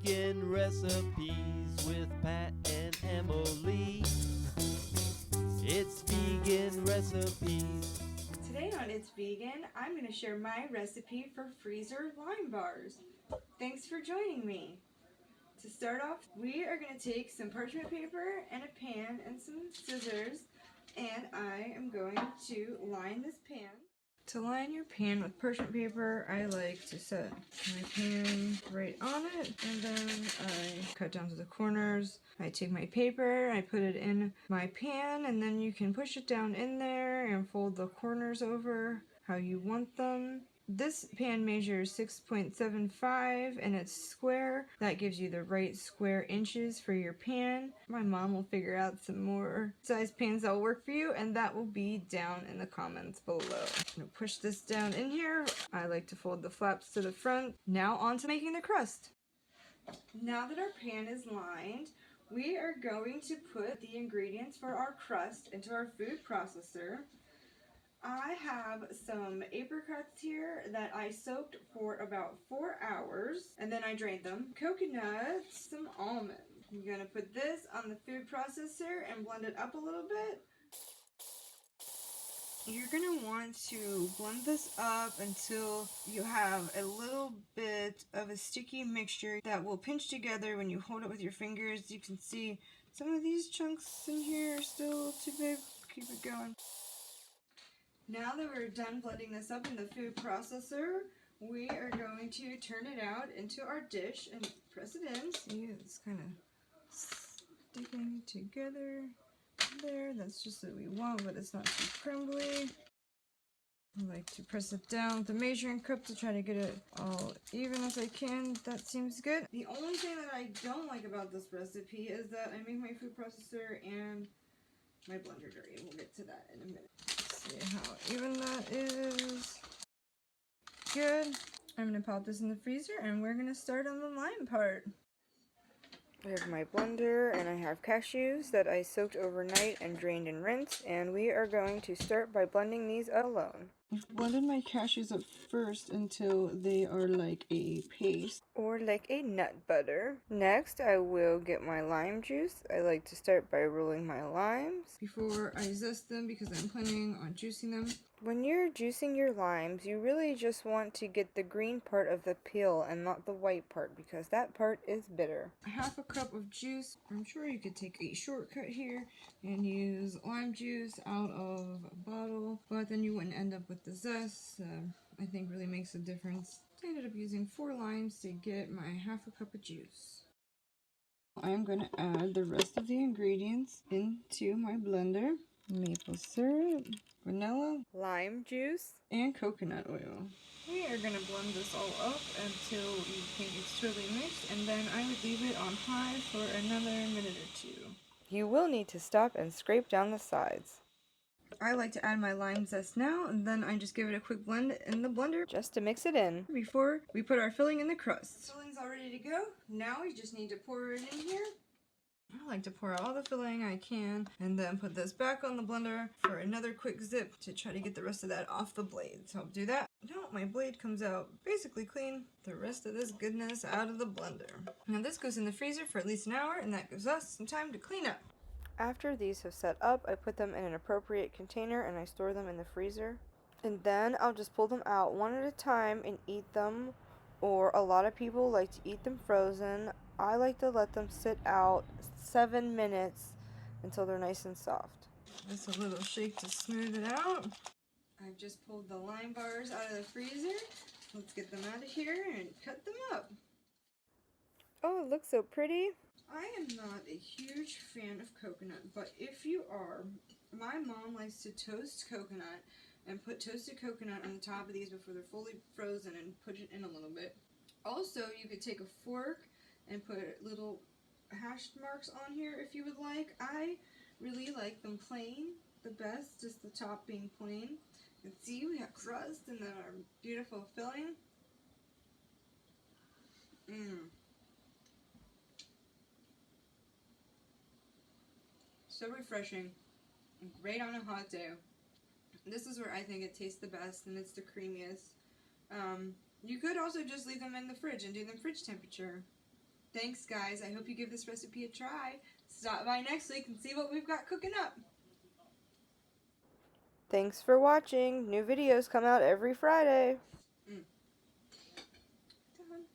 vegan recipes with Pat and Emily. It's vegan recipes. Today on It's Vegan, I'm going to share my recipe for freezer lime bars. Thanks for joining me. To start off, we are going to take some parchment paper and a pan and some scissors, and I am going to line this pan. To line your pan with parchment paper, I like to set my pan right on it, and then I cut down to the corners. I take my paper, I put it in my pan, and then you can push it down in there and fold the corners over how you want them. This pan measures 6.75 and it's square. That gives you the right square inches for your pan. My mom will figure out some more size pans that will work for you, and that will be down in the comments below. I'm gonna push this down in here. I like to fold the flaps to the front. Now on to making the crust. Now that our pan is lined, we are going to put the ingredients for our crust into our food processor. I have some apricots here that I soaked for about 4 hours, and then I drained them. Coconuts, some almonds. I'm going to put this on the food processor and blend it up a little bit. You're going to want to blend this up until you have a little bit of a sticky mixture that will pinch together when you hold it with your fingers. You can see some of these chunks in here are still too big. Keep it going. Now that we're done blending this up in the food processor, we are going to turn it out into our dish and press it in. See, it's kind of sticking together there. That's just what we want, but it's not too crumbly. I like to press it down with the measuring cup to try to get it all even as I can. That seems good. The only thing that I don't like about this recipe is that I make my food processor and my blender dirty. We'll get to that in a minute. See how even that is. Good. I'm going to pop this in the freezer and we're going to start on the lime part. I have my blender and I have cashews that I soaked overnight and drained and rinsed, and we are going to start by blending these alone. I've blended my cashews up first until they are like a paste. Or like a nut butter. Next, I will get my lime juice. I like to start by rolling my limes before I zest them because I'm planning on juicing them. When you're juicing your limes, you really just want to get the green part of the peel and not the white part because that part is bitter. Half a cup of juice. I'm sure you could take a shortcut here and use lime juice out of a bottle, but then you wouldn't end up with the zest. I think really makes a difference. I ended up using 4 limes to get my half a cup of juice. I'm going to add the rest of the ingredients into my blender. Maple syrup, vanilla, lime juice, and coconut oil. We are going to blend this all up until you think it's totally mixed, and then I would leave it on high for another minute or 2. You will need to stop and scrape down the sides. I like to add my lime zest now, and then I just give it a quick blend in the blender just to mix it in before we put our filling in the crust. The filling's all ready to go. Now we just need to pour it in here. I like to pour out all the filling I can and then put this back on the blender for another quick zip to try to get the rest of that off the blade. So I'll do that. Now my blade comes out basically clean. The rest of this goodness out of the blender. Now this goes in the freezer for at least an hour, and that gives us some time to clean up. After these have set up, I put them in an appropriate container and I store them in the freezer. And then I'll just pull them out one at a time and eat them, or a lot of people like to eat them frozen. I like to let them sit out 7 minutes until they're nice and soft. Just a little shake to smooth it out. I've just pulled the lime bars out of the freezer. Let's get them out of here and cut them up. Oh, it looks so pretty. I am not a huge fan of coconut, but if you are, my mom likes to toast coconut and put toasted coconut on the top of these before they're fully frozen and put it in a little bit. Also, you could take a fork and put little hash marks on here if you would like. I really like them plain the best, just the top being plain. You can see we have crust and then our beautiful filling. So refreshing. Great on a hot day. This is where I think it tastes the best and it's the creamiest. You could also just leave them in the fridge and do them fridge temperature. Thanks, guys. I hope you give this recipe a try. Stop by next week and see what we've got cooking up. Thanks for watching. New videos come out every Friday.